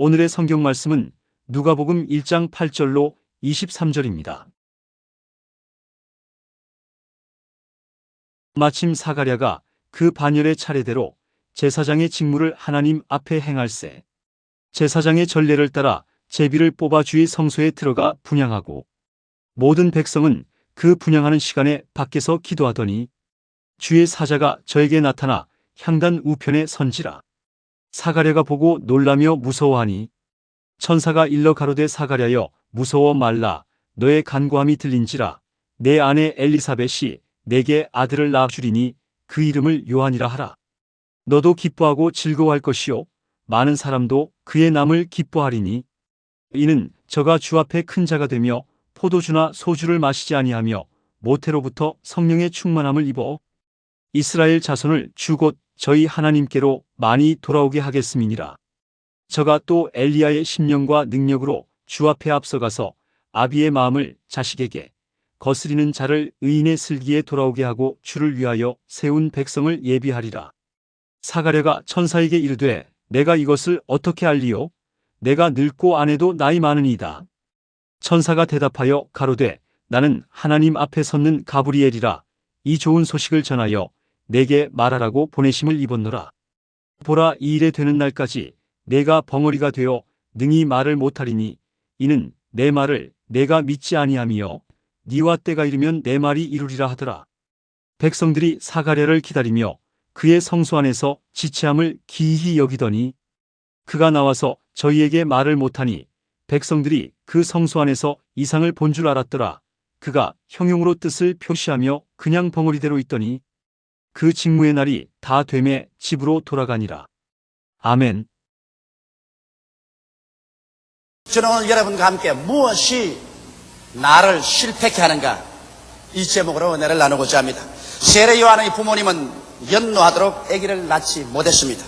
오늘의 성경 말씀은 누가복음 1장 8절로 23절입니다. 마침 사가랴가 그 반열의 차례대로 제사장의 직무를 하나님 앞에 행할세. 제사장의 전례를 따라 제비를 뽑아 주의 성소에 들어가 분향하고 모든 백성은 그 분향하는 시간에 밖에서 기도하더니 주의 사자가 저에게 나타나 향단 우편에 선지라. 사가랴가 보고 놀라며 무서워하니 천사가 일러 가로되 사가랴여 무서워 말라. 너의 간구함이 들린지라. 내 아내 엘리사벳이 내게 아들을 낳아주리니 그 이름을 요한이라 하라. 너도 기뻐하고 즐거워할 것이요 많은 사람도 그의 남을 기뻐하리니 이는 저가 주 앞에 큰 자가 되며 포도주나 소주를 마시지 아니하며 모태로부터 성령의 충만함을 입어 이스라엘 자손을 주 곧 저희 하나님께로 많이 돌아오게 하겠음이니라. 저가 또 엘리야의 심령과 능력으로 주 앞에 앞서가서 아비의 마음을 자식에게 거스리는 자를 의인의 슬기에 돌아오게 하고 주를 위하여 세운 백성을 예비하리라. 사가랴가 천사에게 이르되 내가 이것을 어떻게 알리요? 내가 늙고 아내도 나이 많으니이다. 천사가 대답하여 가로되 나는 하나님 앞에 섰는 가브리엘이라. 이 좋은 소식을 전하여 내게 말하라고 보내심을 입었노라. 보라, 이 일에 되는 날까지 내가 벙어리가 되어 능히 말을 못하리니 이는 내 말을 내가 믿지 아니함이요 니와 때가 이르면 내 말이 이루리라 하더라. 백성들이 사가랴를 기다리며 그의 성소 안에서 지체함을 기이히 여기더니 그가 나와서 저희에게 말을 못하니 백성들이 그 성소 안에서 이상을 본 줄 알았더라. 그가 형용으로 뜻을 표시하며 그냥 벙어리대로 있더니 그 직무의 날이 다 되매 집으로 돌아가니라. 아멘. 저는 오늘 여러분과 함께 무엇이 나를 실패케 하는가, 이 제목으로 은혜를 나누고자 합니다. 세례 요한의 부모님은 연노하도록 아기를 낳지 못했습니다.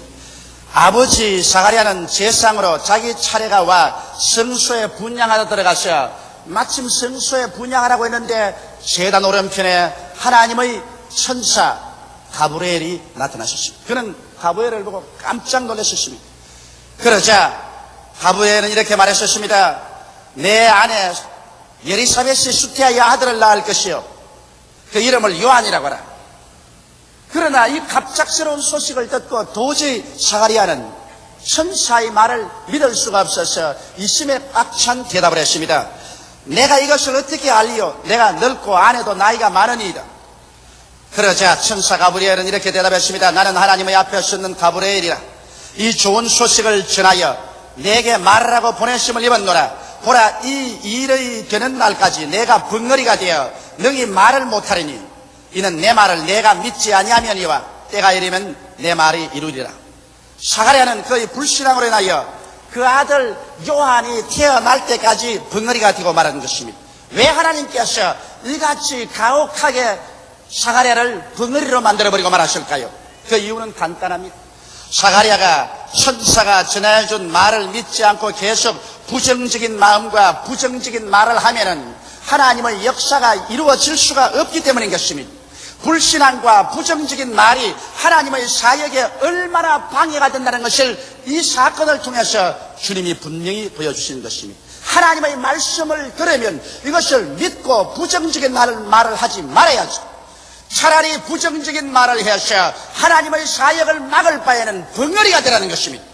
아버지 사가랴는 제상으로 자기 차례가 와 성소에 분향하러 들어가서 마침 성소에 분향하라고 했는데 제단 오른편에 하나님의 천사 가브리엘이 나타나셨습니다. 그는 가브리엘을 보고 깜짝 놀랐었습니다. 그러자 가브리엘은 이렇게 말했었습니다. 내 아내 엘리사벳이 수태하여 아들을 낳을 것이요 그 이름을 요한이라고 하라. 그러나 이 갑작스러운 소식을 듣고 도저히 사가랴는 천사의 말을 믿을 수가 없어서 이심에 꽉 찬 대답을 했습니다. 내가 이것을 어떻게 알리요? 내가 늙고 아내도 나이가 많으니이다. 그러자 천사 가브리엘은 이렇게 대답했습니다. 나는 하나님의 앞에 섰는 가브리엘이라. 이 좋은 소식을 전하여 내게 말하라고 보내심을 입었노라. 보라, 이 일이 되는 날까지 내가 벙어리가 되어 능히 말을 못하리니 이는 내 말을 내가 믿지 아니하면이와 때가 이르면 내 말이 이루리라. 사가랴는 그의 불신앙으로 인하여 그 아들 요한이 태어날 때까지 벙어리가 되고 말한 것입니다. 왜 하나님께서 이같이 가혹하게 사가랴를 벙어리로 만들어버리고 말하실까요? 그 이유는 간단합니다. 사가랴가 천사가 전해준 말을 믿지 않고 계속 부정적인 마음과 부정적인 말을 하면은 하나님의 역사가 이루어질 수가 없기 때문인 것입니다. 불신앙과 부정적인 말이 하나님의 사역에 얼마나 방해가 된다는 것을 이 사건을 통해서 주님이 분명히 보여주시는 것입니다. 하나님의 말씀을 들으면 이것을 믿고 부정적인 말을 하지 말아야죠. 차라리 부정적인 말을 해서 하나님의 사역을 막을 바에는 벙어리가 되라는 것입니다.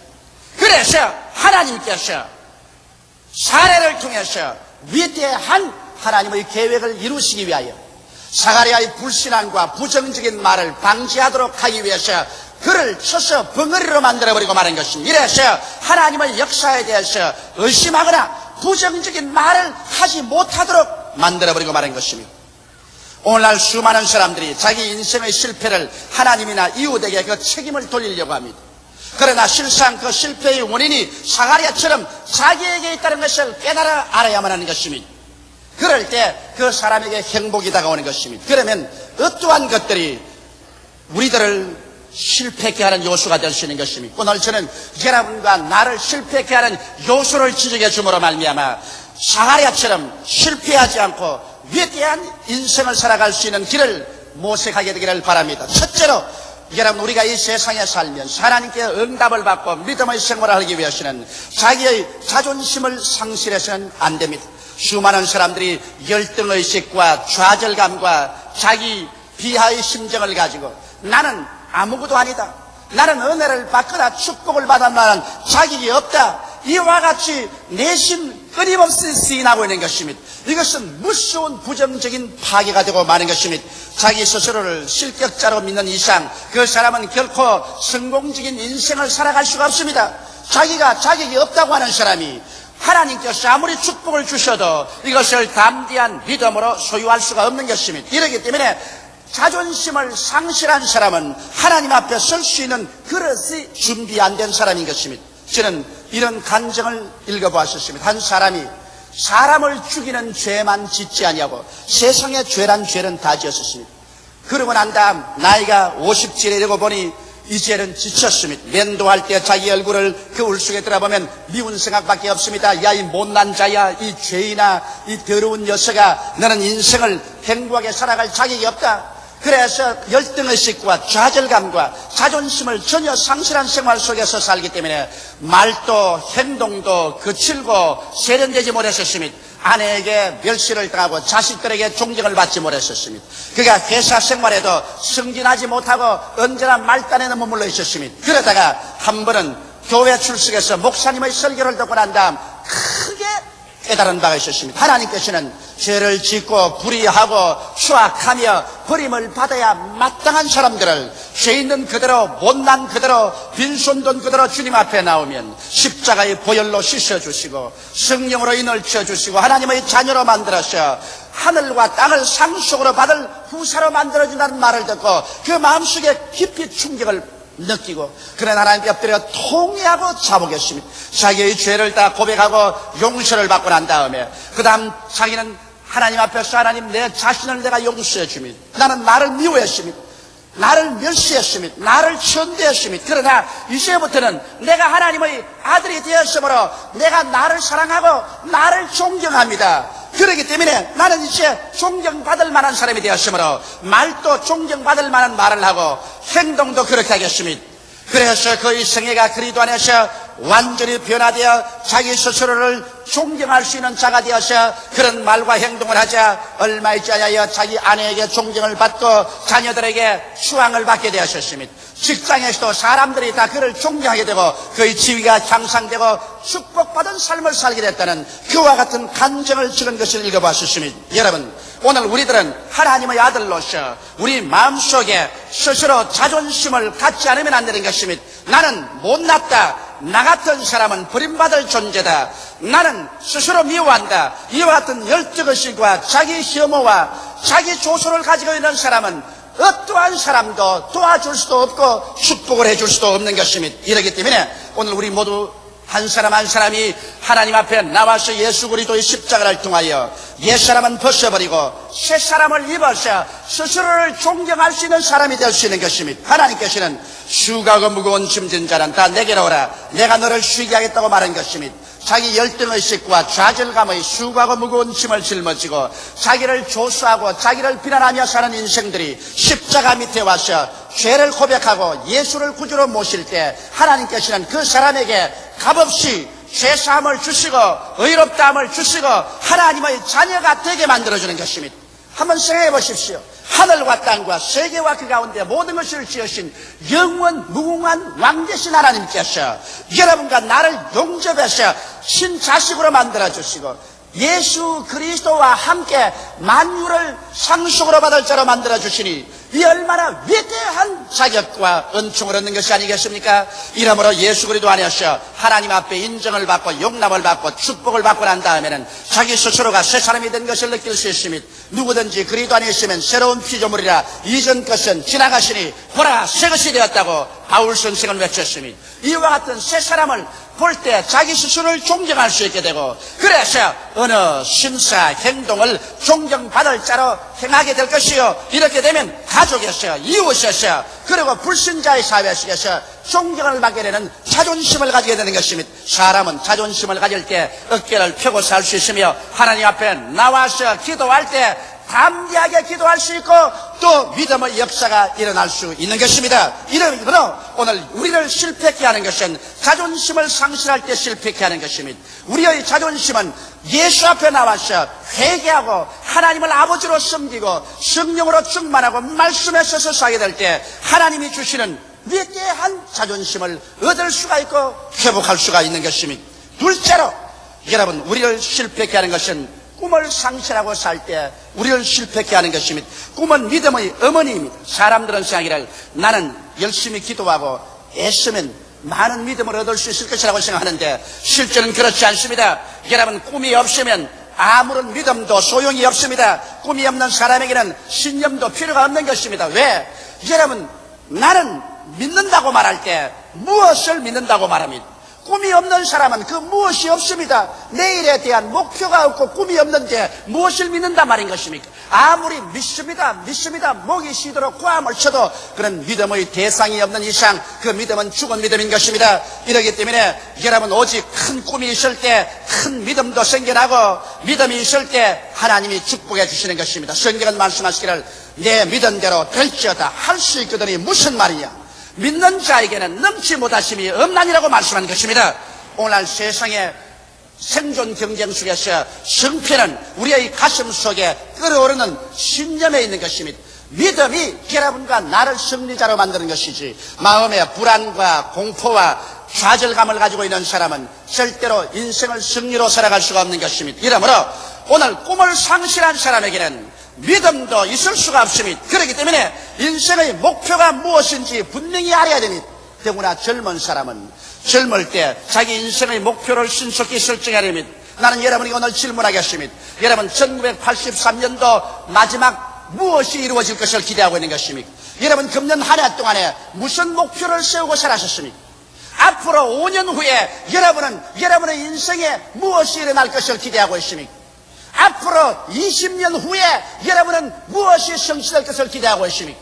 그래서 하나님께서 사례를 통해서 위대한 하나님의 계획을 이루시기 위하여 사가랴의 불신앙과 부정적인 말을 방지하도록 하기 위해서 그를 쳐서 벙어리로 만들어버리고 말한 것입니다. 이래서 하나님의 역사에 대해서 의심하거나 부정적인 말을 하지 못하도록 만들어버리고 말한 것입니다. 오늘날 수많은 사람들이 자기 인생의 실패를 하나님이나 이웃에게 그 책임을 돌리려고 합니다. 그러나 실상 그 실패의 원인이 사가랴처럼 자기에게 있다는 것을 깨달아 알아야만 하는 것입니다. 그럴 때 그 사람에게 행복이 다가오는 것입니다. 그러면 어떠한 것들이 우리들을 실패케 하는 요소가 될 수 있는 것입니다. 오늘 저는 여러분과 나를 실패케 하는 요소를 지적해 줌으로 말미암아 사가랴처럼 실패하지 않고 위대한 인생을 살아갈 수 있는 길을 모색하게 되기를 바랍니다. 첫째로 여러분, 우리가 이 세상에 살면서 하나님께 응답을 받고 믿음의 생활을 하기 위해서는 자기의 자존심을 상실해서는 안 됩니다. 수많은 사람들이 열등의식과 좌절감과 자기 비하의 심정을 가지고 나는 아무것도 아니다, 나는 은혜를 받거나 축복을 받을 만한 자격이 없다, 이와 같이 내심 끊임없이 시인하고 있는 것입니다. 이것은 무서운 부정적인 파괴가 되고 마는 것입니다. 자기 스스로를 실격자로 믿는 이상 그 사람은 결코 성공적인 인생을 살아갈 수가 없습니다. 자기가 자격이 없다고 하는 사람이 하나님께서 아무리 축복을 주셔도 이것을 담대한 믿음으로 소유할 수가 없는 것입니다. 이렇기 때문에 자존심을 상실한 사람은 하나님 앞에 설 수 있는 그릇이 준비 안 된 사람인 것입니다. 저는 이런 간증을 읽어보았습니다. 한 사람이 사람을 죽이는 죄만 짓지 아니하고 세상의 죄란 죄는 다 지었습니다. 그러고 난 다음 나이가 50쯤에 되고 보니 이제는 지쳤습니다. 면도할 때 자기 얼굴을 거울 속에 들어보면 미운 생각밖에 없습니다. 야, 이 못난 자야, 이 죄인아, 이 더러운 녀석아, 너는 인생을 행복하게 살아갈 자격이 없다. 그래서 열등의식과 좌절감과 자존심을 전혀 상실한 생활 속에서 살기 때문에 말도 행동도 거칠고 세련되지 못했었습니다. 아내에게 멸시를 당하고 자식들에게 존경을 받지 못했었습니다. 그가 회사 생활에도 승진하지 못하고 언제나 말단에는 머물러 있었습니다. 그러다가 한 번은 교회 출석해서 목사님의 설교를 듣고 난 다음 크게 깨달은 바가 있었습니다. 하나님께서는 죄를 짓고 불의하고 추악하며 버림을 받아야 마땅한 사람들을 죄 있는 그대로 못난 그대로 빈손 든 그대로 주님 앞에 나오면 십자가의 보혈로 씻어주시고 성령으로 인을 쳐주시고 하나님의 자녀로 만들어서 하늘과 땅을 상속으로 받을 후사로 만들어준다는 말을 듣고 그 마음속에 깊이 충격을 느끼고 그런 하나님께 엎드려 통회하고 자복했습니다. 자기의 죄를 다 고백하고 용서를 받고 난 다음에 그 다음 자기는 하나님 앞에서 하나님 내 자신을 내가 용서해 줍니다. 나는 나를 미워했습니다. 나를 멸시했습니다. 나를 천대했습니다. 그러나 이제부터는 내가 하나님의 아들이 되었으므로 내가 나를 사랑하고 나를 존경합니다. 그렇기 때문에 나는 이제 존경받을 만한 사람이 되었으므로 말도 존경받을 만한 말을 하고 행동도 그렇게 하겠습니다. 그래서 그의 생애가 그리스도 안에서 완전히 변화되어 자기 스스로를 존경할 수 있는 자가 되어서 그런 말과 행동을 하자 얼마 있지 않아요 자기 아내에게 존경을 받고 자녀들에게 수왕을 받게 되었습니다. 직장에서도 사람들이 다 그를 존경하게 되고 그의 지위가 향상되고 축복받은 삶을 살게 됐다는 그와 같은 간증을 지은 것을 읽어봤습니다. 여러분, 오늘 우리들은 하나님의 아들로서 우리 마음속에 스스로 자존심을 갖지 않으면 안 되는 것입니다. 나는 못났다, 나 같은 사람은 버림받을 존재다, 나는 스스로 미워한다, 이와 같은 열등의식과 자기 혐오와 자기 조소를 가지고 있는 사람은 어떠한 사람도 도와줄 수도 없고 축복을 해줄 수도 없는 것입니다. 이렇기 때문에 오늘 우리 모두 한 사람 한 사람이 하나님 앞에 나와서 예수 그리스도의 십자가를 통하여 옛사람은 벗어버리고 새사람을 입어서 스스로를 존경할 수 있는 사람이 될 수 있는 것입니다. 하나님께서는 수고하고 무거운 짐진 자는 다 내게로 오라, 내가 너를 쉬게 하겠다고 말한 것입니다. 자기 열등의식과 좌절감의 수고하고 무거운 짐을 짊어지고 자기를 조수하고 자기를 비난하며 사는 인생들이 십자가 밑에 와서 죄를 고백하고 예수를 구주로 모실 때 하나님께서는 그 사람에게 값없이 죄사함을 주시고 의롭다함을 주시고 하나님의 자녀가 되게 만들어주는 것입니다. 한번 생각해 보십시오. 하늘과 땅과 세계와 그 가운데 모든 것을 지으신 영원 무궁한 왕 되신 하나님께서 여러분과 나를 용접해서 신자식으로 만들어주시고 예수 그리스도와 함께 만유를 상속으로 받을 자로 만들어주시니 이 얼마나 위대한 자격과 은총을 얻는 것이 아니겠습니까? 이러므로 예수 그리스도 안에서 하나님 앞에 인정을 받고 용납을 받고 축복을 받고 난 다음에는 자기 스스로가 새 사람이 된 것을 느낄 수 있습니다. 누구든지 그리스도 안에 있으면 새로운 피조물이라 이전 것은 지나가시니 보라 새 것이 되었다고 바울 선생은 외쳤습니다. 이와 같은 새 사람을 볼 때 자기 스스로를 존경할 수 있게 되고 그래서 어느 심사 행동을 존경받을 자로 행하게 될 것이요 이렇게 되면 가족에서 이웃에서 그리고 불신자의 사회 속에서 존경을 받게 되는 자존심을 가지게 되는 것입니다. 사람은 자존심을 가질 때 어깨를 펴고 살 수 있으며 하나님 앞에 나와서 기도할 때 담대하게 기도할 수 있고 또 믿음의 역사가 일어날 수 있는 것입니다. 이러므로 오늘 우리를 실패케 하는 것은 자존심을 상실할 때 실패케 하는 것입니다. 우리의 자존심은 예수 앞에 나와서 회개하고 하나님을 아버지로 섬기고 성령으로 충만하고 말씀에 서서 살게 될 때 하나님이 주시는 위대한 자존심을 얻을 수가 있고 회복할 수가 있는 것입니다. 둘째로 여러분, 우리를 실패케 하는 것은 꿈을 상실하고 살 때 우리를 실패케 하는 것입니다. 꿈은 믿음의 어머니입니다. 사람들은 생각하기를 나는 열심히 기도하고 애쓰면 많은 믿음을 얻을 수 있을 것이라고 생각하는데 실제는 그렇지 않습니다. 여러분, 꿈이 없으면 아무런 믿음도 소용이 없습니다. 꿈이 없는 사람에게는 신념도 필요가 없는 것입니다. 왜? 여러분, 나는 믿는다고 말할 때 무엇을 믿는다고 말합니다. 꿈이 없는 사람은 그 무엇이 없습니다. 내일에 대한 목표가 없고 꿈이 없는데 무엇을 믿는단 말인 것입니까? 아무리 믿습니다 목이 쉬도록 고함을 쳐도 그런 믿음의 대상이 없는 이상 그 믿음은 죽은 믿음인 것입니다. 이러기 때문에 여러분, 오직 큰 꿈이 있을 때 큰 믿음도 생겨나고 믿음이 있을 때 하나님이 축복해 주시는 것입니다. 성경은 말씀하시기를 내 믿은 대로 될지어다 할 수 있거든이 무슨 말이냐? 믿는 자에게는 넘지 못하심이 없나니라고 말씀한 것입니다. 오늘날 세상의 생존 경쟁 속에서 승패는 우리의 가슴 속에 끓어오르는 신념에 있는 것입니다. 믿음이 여러분과 나를 승리자로 만드는 것이지 마음의 불안과 공포와 좌절감을 가지고 있는 사람은 절대로 인생을 승리로 살아갈 수가 없는 것입니다. 이러므로 오늘 꿈을 상실한 사람에게는 믿음도 있을 수가 없습니다. 그렇기 때문에 인생의 목표가 무엇인지 분명히 알아야 됩니다. 더구나 젊은 사람은 젊을 때 자기 인생의 목표를 신속히 설정해야 됩니다. 나는 여러분에게 오늘 질문하겠습니다. 여러분, 1983년도 마지막 무엇이 이루어질 것을 기대하고 있는 것입니까? 여러분, 금년 한 해 동안에 무슨 목표를 세우고 살았습니까? 앞으로 5년 후에 여러분은 여러분의 인생에 무엇이 일어날 것을 기대하고 있습니까? 앞으로 20년 후에 여러분은 무엇이 성취될 것을 기대하고 있습니까?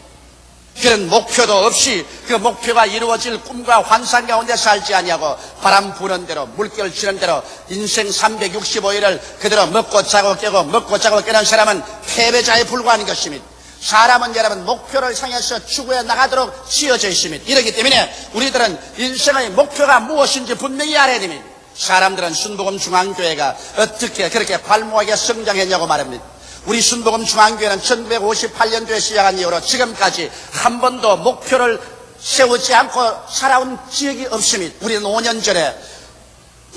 그런 목표도 없이 그 목표가 이루어질 꿈과 환상 가운데 살지 아니하고 바람 부는 대로 물결 치는 대로 인생 365일을 그대로 먹고 자고 깨고 먹고 자고 깨는 사람은 패배자에 불과한 것입니다. 사람은 여러분 목표를 향해서 추구해 나가도록 지어져 있습니다. 이렇기 때문에 우리들은 인생의 목표가 무엇인지 분명히 알아야 됩니다. 사람들은 순복음 중앙교회가 어떻게 그렇게 발모하게 성장했냐고 말합니다. 우리 순복음 중앙교회는 1958년도에 시작한 이후로 지금까지 한 번도 목표를 세우지 않고 살아온 지역이 없습니다. 우리는 5년 전에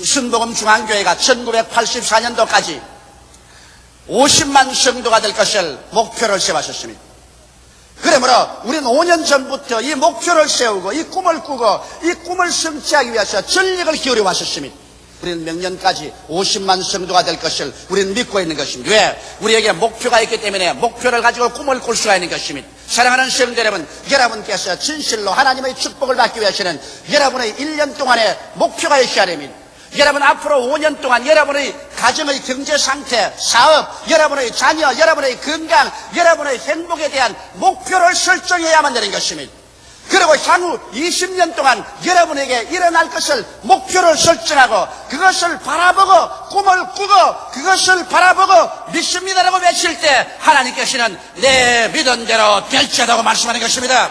순복음 중앙교회가 1984년도까지 50만 성도가 될 것을 목표를 세웠습니다. 그러므로 우리는 5년 전부터 이 목표를 세우고 이 꿈을 꾸고 이 꿈을 성취하기 위해서 전력을 기울여 왔었습니다. 우리는 명년까지 50만 성도가 될 것을 우리는 믿고 있는 것입니다. 왜? 우리에게 목표가 있기 때문에 목표를 가지고 꿈을 꿀 수가 있는 것입니다. 사랑하는 성도 여러분, 여러분께서 진실로 하나님의 축복을 받기 위해서는 여러분의 1년 동안의 목표가 있어야 됩니다. 여러분 앞으로 5년 동안 여러분의 가정의 경제 상태, 사업, 여러분의 자녀, 여러분의 건강, 여러분의 행복에 대한 목표를 설정해야만 되는 것입니다. 그리고 향후 20년 동안 여러분에게 일어날 것을 목표를 설정하고 그것을 바라보고 꿈을 꾸고 그것을 바라보고 믿습니다라고 외칠 때 하나님께서는 내 믿은 대로 될지어다고 말씀하는 것입니다.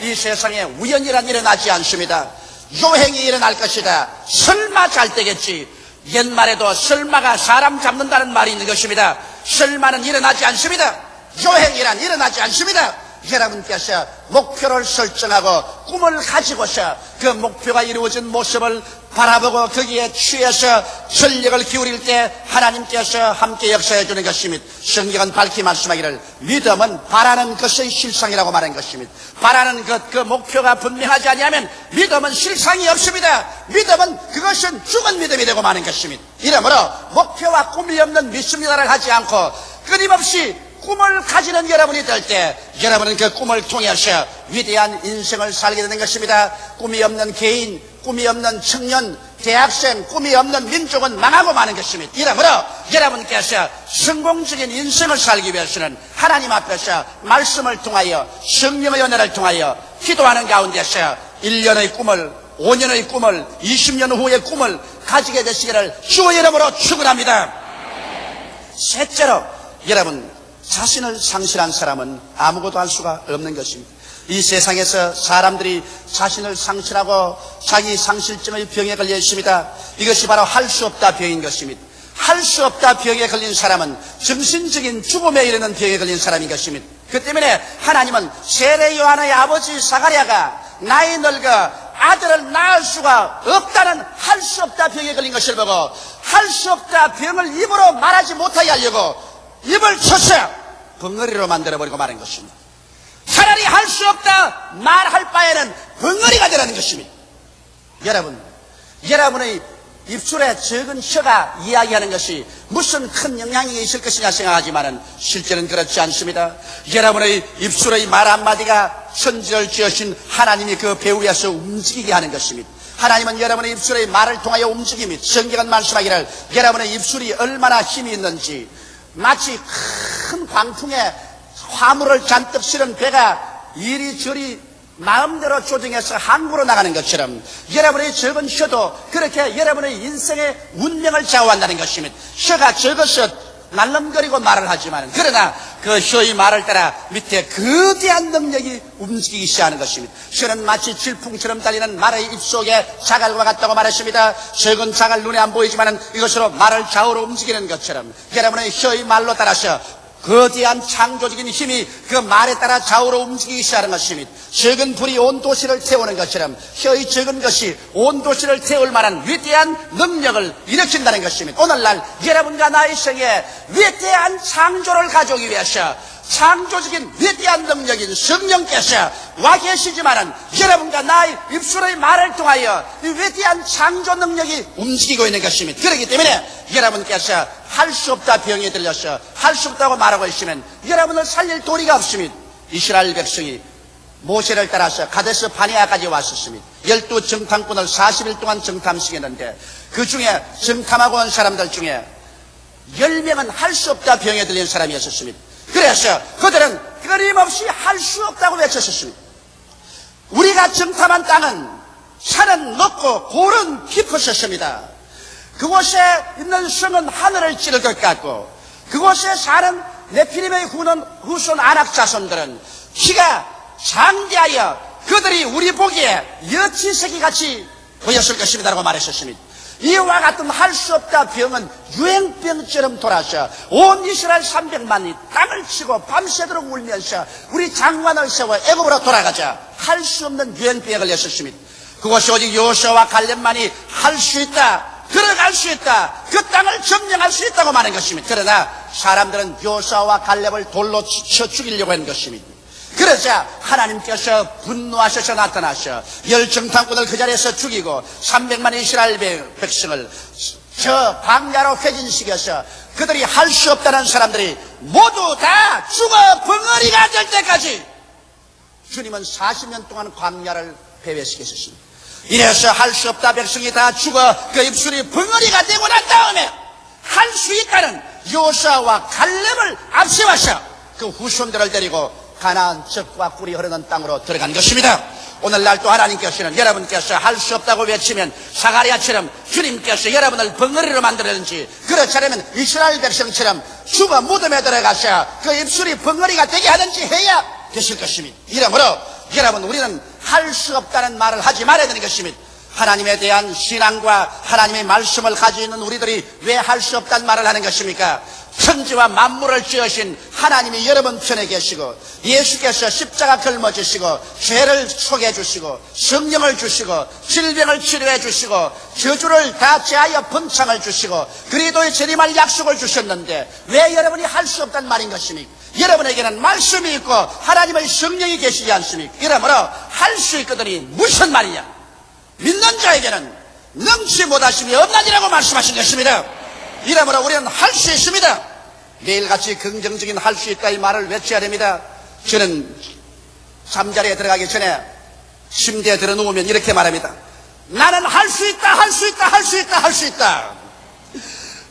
이 세상에 우연이란 일어나지 않습니다. 요행이 일어날 것이다. 설마 잘 되겠지. 옛말에도 설마가 사람 잡는다는 말이 있는 것입니다. 설마는 일어나지 않습니다. 요행이란 일어나지 않습니다. 여러분께서 목표를 설정하고 꿈을 가지고서 그 목표가 이루어진 모습을 바라보고 거기에 취해서 전력을 기울일 때 하나님께서 함께 역사해 주는 것입니다. 성경은 밝히 말씀하기를 믿음은 바라는 것의 실상이라고 말한 것입니다. 바라는 것, 그 목표가 분명하지 아니하면 믿음은 실상이 없습니다. 믿음은 그것은 죽은 믿음이 되고 마는 것입니다. 이러므로 목표와 꿈이 없는 믿습니다를 하지 않고 끊임없이 꿈을 가지는 여러분이 될 때 여러분은 그 꿈을 통해서 위대한 인생을 살게 되는 것입니다. 꿈이 없는 개인, 꿈이 없는 청년, 대학생, 꿈이 없는 민족은 망하고 마는 것입니다. 이러므로 여러분께서 성공적인 인생을 살기 위해서는 하나님 앞에서 말씀을 통하여 성령의 은혜를 통하여 기도하는 가운데서 1년의 꿈을, 5년의 꿈을, 20년 후의 꿈을 가지게 되시기를 주의 이름으로 축원합니다. 셋째로 여러분 자신을 상실한 사람은 아무것도 할 수가 없는 것입니다. 이 세상에서 사람들이 자신을 상실하고 자기 상실증의 병에 걸려 있습니다. 이것이 바로 할 수 없다 병인 것입니다. 할 수 없다 병에 걸린 사람은 정신적인 죽음에 이르는 병에 걸린 사람인 것입니다. 그 때문에 하나님은 세례 요한의 아버지 사가랴가 나이 늙어 아들을 낳을 수가 없다는 할 수 없다 병에 걸린 것을 보고 할 수 없다 병을 입으로 말하지 못하게 하려고 입을 쳐서 벙어리로 만들어버리고 마는 것입니다. 차라리 할 수 없다 말할 바에는 벙어리가 되라는 것입니다. 여러분의 입술에 적은 혀가 이야기하는 것이 무슨 큰 영향이 있을 것이냐 생각하지만 실제는 그렇지 않습니다. 여러분의 입술의 말 한마디가 천지를 지으신 하나님이 그 배후에서 움직이게 하는 것입니다. 하나님은 여러분의 입술의 말을 통하여 움직입니다. 성경은 말씀하기를 여러분의 입술이 얼마나 힘이 있는지 마치 큰 광풍에 화물을 잔뜩 실은 배가 이리저리 마음대로 조정해서 항구로 나가는 것처럼 여러분의 적은 혀도 그렇게 여러분의 인생의 운명을 좌우한다는 것입니다. 혀가 적어서 날름거리고 말을 하지만 그러나 그 혀의 말을 따라 밑에 거대한 능력이 움직이기 시작하는 것입니다. 혀는 마치 질풍처럼 달리는 말의 입속에 자갈과 같다고 말했습니다. 적은 자갈 눈에 안 보이지만 이것으로 말을 좌우로 움직이는 것처럼 여러분의 혀의 말로 따라서 거대한 창조적인 힘이 그 말에 따라 좌우로 움직이기 시작하는 것입니다. 적은 불이 온 도시를 태우는 것처럼 혀의 적은 것이 온 도시를 태울 만한 위대한 능력을 일으킨다는 것입니다. 오늘날 여러분과 나의 생에 위대한 창조를 가져오기 위해서 창조적인 위대한 능력인 성령께서 와 계시지만은 여러분과 나의 입술의 말을 통하여 이 위대한 창조 능력이 움직이고 있는 것입니다. 그렇기 때문에 여러분께서 할 수 없다 병에 들려서 할 수 없다고 말하고 있으면 여러분을 살릴 도리가 없습니다. 이스라엘 백성이 모세를 따라서 가데스 바네아까지 왔었습니다. 12정탐꾼을 40일 동안 정탐시켰는데 그 중에 정탐하고 온 사람들 중에 10명은 할 수 없다 병에 들린 사람이었습니다. 그래서 그들은 끊임없이 할 수 없다고 외쳤었습니다. 우리가 정탐한 땅은 산은 높고 골은 깊었었습니다. 그곳에 있는 성은 하늘을 찌를 것 같고 그곳에 사는 네피림의 후손 아낙 자손들은 키가 장대하여 그들이 우리 보기에 여치새끼같이 보였을 것입니다 라고 말했었습니다. 이와 같은 할 수 없다 병은 유행병처럼 돌아서 온 이스라엘 300만이 땅을 치고 밤새도록 울면서 우리 장관을 세워 애굽으로 돌아가자 할 수 없는 유행병에 걸렸었습니다. 그것이 오직 여호수아와 갈렙만이 할 수 있다, 들어갈 수 있다, 그 땅을 점령할 수 있다고 말하는 것입니다. 그러나 사람들은 여호수아와 갈렙을 돌로 쳐 죽이려고 하는 것입니다. 그러자 하나님께서 분노하셔서 나타나셔 열정탐꾼을 그 자리에서 죽이고 300만 이스라엘 백성을 저 광야로 회진시켜서 그들이 할 수 없다는 사람들이 모두 다 죽어 벙어리가 될 때까지 주님은 40년 동안 광야를 배회시키셨습니다. 이래서 할 수 없다 백성이 다 죽어 그 입술이 벙어리가 되고 난 다음에 할 수 있다는 여호수아와 갈렙을 앞세워서 그 후손들을 데리고 가나안 젖과 꿀이 흐르는 땅으로 들어간 것입니다. 오늘날 또 하나님께서는 여러분께서 할 수 없다고 외치면 사가랴처럼 주님께서 여러분을 벙어리로 만들었는지 그렇지 않으면 이스라엘 백성처럼 죽어 무덤에 들어가서 그 입술이 벙어리가 되게 하든지 해야 되실 것입니다. 이러므로 여러분 우리는 할 수 없다는 말을 하지 말아야 되는 것입니다. 하나님에 대한 신앙과 하나님의 말씀을 가지고 있는 우리들이 왜 할 수 없다는 말을 하는 것입니까? 천지와 만물을 지으신 하나님이 여러분 편에 계시고 예수께서 십자가 걸머지시고 죄를 속해 주시고 성령을 주시고 질병을 치료해 주시고 저주를 다 제하여 번창을 주시고 그리스도의 재림할 약속을 주셨는데 왜 여러분이 할 수 없다는 말인 것입니까? 여러분에게는 말씀이 있고 하나님의 성령이 계시지 않습니까? 이러므로 할 수 있거든이 무슨 말이냐? 믿는 자에게는 능치 못하심이 없나니라고 말씀하신 것입니다. 이러므로 우리는 할 수 있습니다. 매일같이 긍정적인 할 수 있다 이 말을 외쳐야 됩니다. 저는 잠자리에 들어가기 전에 침대에 들어 누우면 이렇게 말합니다. 나는 할 수 있다, 할 수 있다, 할 수 있다, 할 수 있다.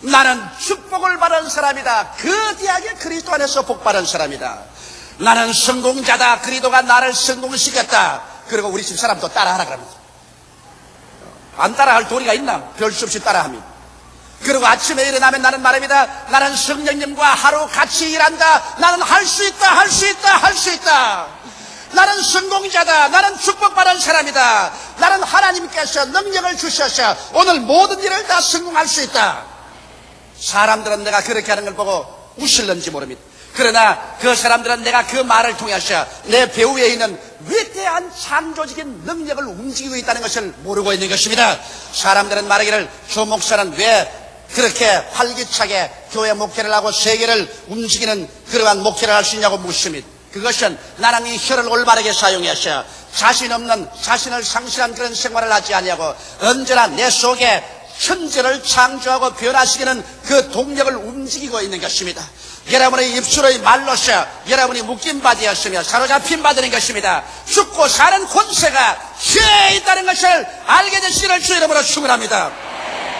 나는 축복을 받은 사람이다. 그 대학에 그리스도 안에서 복 받은 사람이다. 나는 성공자다. 그리스도가 나를 성공시켰다. 그리고 우리 집 사람도 따라하라 그럽니다. 안 따라할 도리가 있나? 별 수 없이 따라합니다. 그리고 아침에 일어나면 나는 말합니다. 나는 성령님과 하루 같이 일한다. 나는 할 수 있다, 할 수 있다, 할 수 있다. 나는 성공자다. 나는 축복받은 사람이다. 나는 하나님께서 능력을 주셔서 오늘 모든 일을 다 성공할 수 있다. 사람들은 내가 그렇게 하는 걸 보고 웃을는지 모릅니다. 그러나 그 사람들은 내가 그 말을 통해서 내 배후에 있는 위대한 창조적인 능력을 움직이고 있다는 것을 모르고 있는 것입니다. 사람들은 말하기를 조 목사는 왜 그렇게 활기차게 교회 목회를 하고 세계를 움직이는 그러한 목회를 할 수 있냐고 묻습니다. 그것은 나는 이 혀를 올바르게 사용해서 자신 없는, 자신을 상실한 그런 생활을 하지 아니하고 언제나 내 속에 천재를 창조하고 변화시키는 그 동력을 움직이고 있는 것입니다. 여러분의 입술의 말로서 여러분이 묶임바 되었으며 사로잡힌 바 되는 것입니다. 죽고 사는 권세가 혀에 있다는 것을 알게 되시기를 주 이름으로 축원합니다.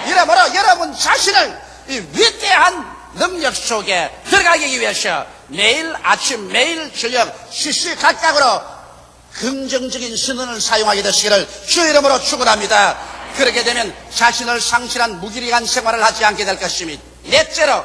이러므로 여러분 자신을 이 위대한 능력 속에 들어가기 위해서 매일 아침 매일 저녁 시시각각으로 긍정적인 신언을 사용하게 되시기를 주 이름으로 축원합니다. 그렇게 되면 자신을 상실한 무기력한 생활을 하지 않게 될 것입니다. 넷째로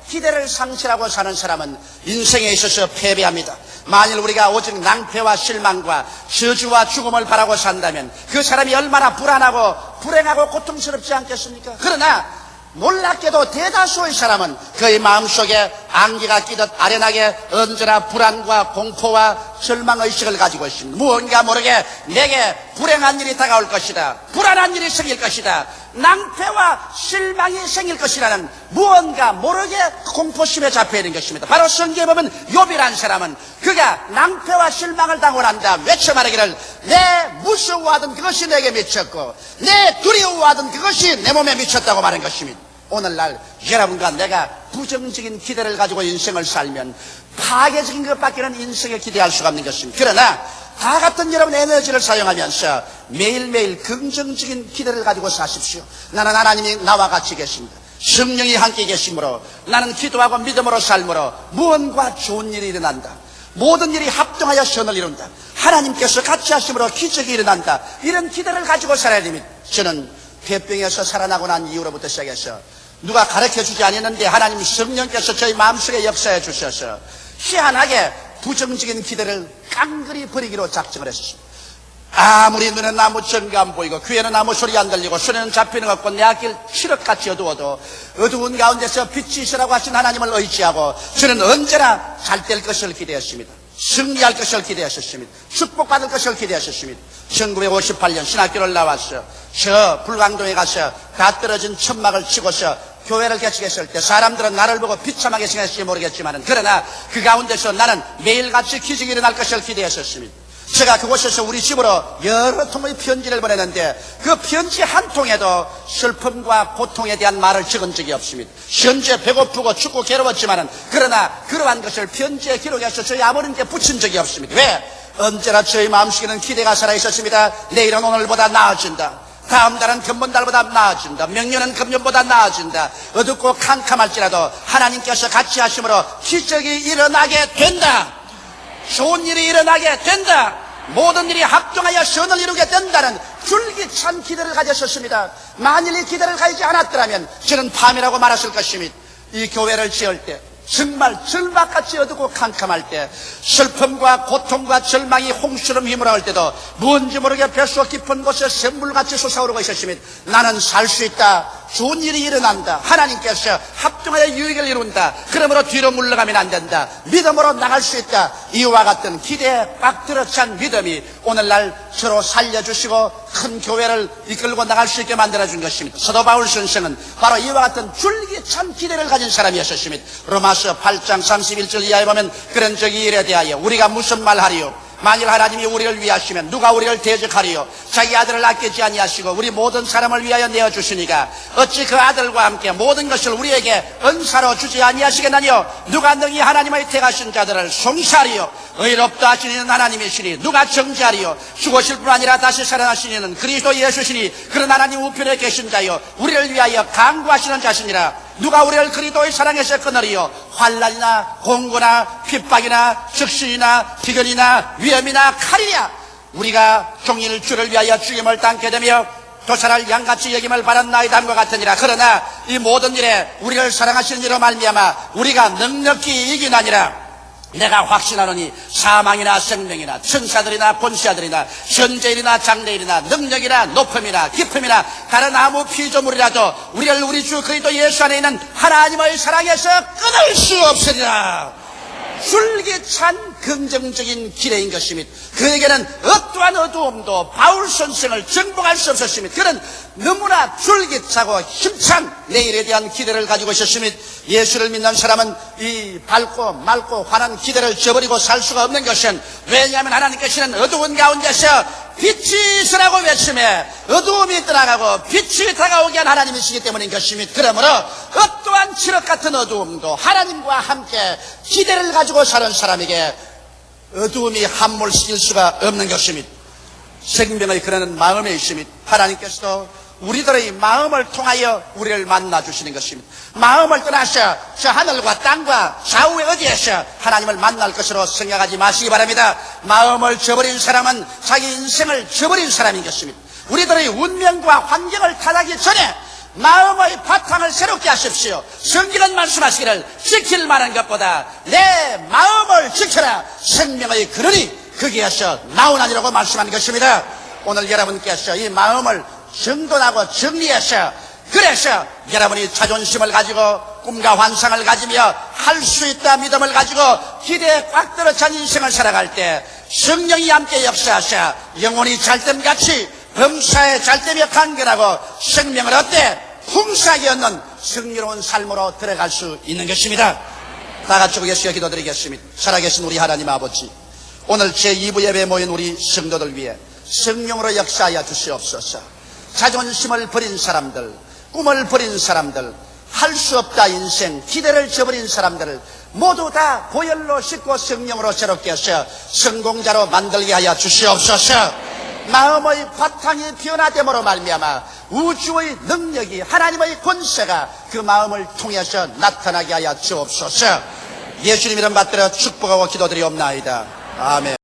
기대를 상실하고 사는 사람은 인생에 있어서 패배합니다. 만일 우리가 오직 낭패와 실망과 저주와 죽음을 바라고 산다면 그 사람이 얼마나 불안하고 불행하고 고통스럽지 않겠습니까? 그러나 놀랍게도 대다수의 사람은 그의 마음속에 안개가 끼듯 아련하게 언제나 불안과 공포와 절망의식을 가지고 있습니다. 무언가 모르게 내게 불행한 일이 다가올 것이다. 불안한 일이 생길 것이다. 낭패와 실망이 생길 것이라는 무언가 모르게 공포심에 잡혀있는 것입니다. 바로 성경에 보면 욥이라는 사람은 그가 낭패와 실망을 당하고 난다 외쳐 말하기를 내 무서워하던 그것이 내게 미쳤고 내 두려워하던 그것이 내 몸에 미쳤다고 말한 것입니다. 오늘날 여러분과 내가 부정적인 기대를 가지고 인생을 살면 파괴적인 것밖에는 인생에 기대할 수가 없는 것입니다. 그러나 다 같은 여러분의 에너지를 사용하면서 매일매일 긍정적인 기대를 가지고 사십시오. 나는 하나님이 나와 같이 계십니다. 성령이 함께 계심으로 나는 기도하고 믿음으로 삶으로 무언가 좋은 일이 일어난다. 모든 일이 합동하여 선을 이룬다. 하나님께서 같이 하심으로 기적이 일어난다. 이런 기대를 가지고 살아야 됩니다. 저는 폐병에서 살아나고 난 이후로부터 시작해서 누가 가르쳐주지 않았는데 하나님 성령께서 저희 마음속에 역사해 주셔서 희한하게 부정적인 기대를 깡그리 버리기로 작정을 했습니다. 아무리 눈에 아무 증거 안 보이고 귀에는 아무 소리 안 들리고 손에는 잡히는 것 없고 내 앞길 칠흑같이 어두워도 어두운 가운데서 빛이 있으라고 하신 하나님을 의지하고 저는 언제나 잘 될 것을 기대했습니다. 승리할 것을 기대하셨습니다. 축복받을 것을 기대하셨습니다. 1958년 신학교를 나와서 저 불광동에 가서 다 떨어진 천막을 치고서 교회를 개척했을 때 사람들은 나를 보고 비참하게 생각했을지 모르겠지만 그러나 그 가운데서 나는 매일같이 기적이 일어날 것을 기대했었습니다. 제가 그곳에서 우리 집으로 여러 통의 편지를 보내는데 그 편지 한 통에도 슬픔과 고통에 대한 말을 적은 적이 없습니다. 현재 배고프고 춥고 괴로웠지만은 그러나 그러한 것을 편지에 기록해서 저희 아버님께 붙인 적이 없습니다. 왜? 언제나 저희 마음속에는 기대가 살아있었습니다. 내일은 오늘보다 나아진다. 다음 달은 금번달보다 나아진다. 명년은 금년보다 나아진다. 어둡고 캄캄할지라도 하나님께서 같이 하심으로 기적이 일어나게 된다. 좋은 일이 일어나게 된다. 모든 일이 합동하여 선을 이루게 된다는 줄기찬 기대를 가졌었습니다. 만일 이 기대를 가지지 않았더라면 저는 밤이라고 말했을 것입니다. 이 교회를 지을 때 정말 절막같이 어둡고 캄캄할 때 슬픔과 고통과 절망이 홍수처럼 휘몰아올 때도 뭔지 모르게 뱃속 깊은 곳에 샘물같이 솟아오르고 있었습니다. 나는 살 수 있다. 좋은 일이 일어난다. 하나님께서 합동하여 유익을 이룬다. 그러므로 뒤로 물러가면 안 된다. 믿음으로 나갈 수 있다. 이와 같은 기대에 꽉 들어찬 믿음이 오늘날 서로 살려주시고 큰 교회를 이끌고 나갈 수 있게 만들어준 것입니다. 사도 바울 선생은 바로 이와 같은 줄기찬 기대를 가진 사람이었습니다. 로마서 8장 31절 이하에 보면 그런 적이 일에 대하여 우리가 무슨 말 하리요? 만일 하나님이 우리를 위하시면 누가 우리를 대적하리요? 자기 아들을 아끼지 아니하시고 우리 모든 사람을 위하여 내어주시니까 어찌 그 아들과 함께 모든 것을 우리에게 은사로 주지 아니하시겠나니요? 누가 능히 하나님의 택하신 자들을 송사하리요? 의롭다 하신 이는 하나님이시니 누가 정죄하리요? 죽으실 뿐 아니라 다시 살아나신 이는 그리스도 예수시니 그런 하나님 우편에 계신 자요 우리를 위하여 간구하시는 자시니라. 누가 우리를 그리스도의 사랑에서 끊으리요? 환난이나 공고나 핍박이나 적신이나 비근이나 위험이나 칼이냐? 우리가 종일 주를 위하여 죽임을 당게 되며 도살할 양같이 여김을 받았나이다 함과 같으니라. 그러나 이 모든 일에 우리를 사랑하시는 이로 말미암아 우리가 넉넉히 이기나니라. 내가 확신하노니 사망이나 생명이나 천사들이나 권세자들이나 현재일이나 장래일이나 능력이나 높음이나 깊음이나 다른 아무 피조물이라도 우리를 우리 주 그리스도 예수 안에 있는 하나님의 사랑에서 끊을 수 없으리라. 줄기찬 긍정적인 기회인 것이며 그에게는 어떠한 어두움도 바울 선생을 정복할 수 없었으며 그는 너무나 줄기차고 힘찬 내일에 대한 기대를 가지고 있었으며 예수를 믿는 사람은 이 밝고 맑고 환한 기대를 저버리고 살 수가 없는 것은 왜냐하면 하나님께서는 어두운 가운데서 빛이 있으라고 외치며 어두움이 떠나가고 빛이 다가오게 한 하나님이시기 때문인 것입니다. 그러므로 어떠한 칠흑 같은 어두움도 하나님과 함께 기대를 가지고 사는 사람에게 어두움이 함몰시킬 수가 없는 것입니다. 생명의 근원은 마음에 있습니다. 하나님께서도 우리들의 마음을 통하여 우리를 만나주시는 것입니다. 마음을 떠나서 저 하늘과 땅과 좌우에 어디에서 하나님을 만날 것으로 생각하지 마시기 바랍니다. 마음을 저버린 사람은 자기 인생을 저버린 사람인 것입니다. 우리들의 운명과 환경을 타락하기 전에 마음의 바탕을 새롭게 하십시오. 성경은 말씀하시기를 지킬 만한 것보다 내 마음을 지켜라. 생명의 근원이 거기에서 나오나니라고 말씀하는 것입니다. 오늘 여러분께서 이 마음을 정돈하고 정리해서 그래서 여러분이 자존심을 가지고 꿈과 환상을 가지며 할 수 있다 믿음을 가지고 기대에 꽉 들어찬 인생을 살아갈 때 성령이 함께 역사하셔 영혼이 잘됨같이 범사에 잘됨에 간결하고 생명을 얻되 풍성하게 얻는 승리로운 삶으로 들어갈 수 있는 것입니다. 다 같이 고개숙여 기도드리겠습니다. 살아계신 우리 하나님 아버지, 오늘 제2부 예배에 모인 우리 성도들 위해 성령으로 역사하여 주시옵소서. 자존심을 버린 사람들, 꿈을 버린 사람들, 할 수 없다 인생, 기대를 저버린 사람들을 모두 다 보혈로 씻고 성령으로 새롭게 하셔 성공자로 만들게 하여 주시옵소서. 마음의 바탕이 변화됨으로 말미암아 우주의 능력이 하나님의 권세가 그 마음을 통해서 나타나게 하여 주옵소서. 예수님 이름 받들어 축복하고 기도드리옵나이다. 아멘.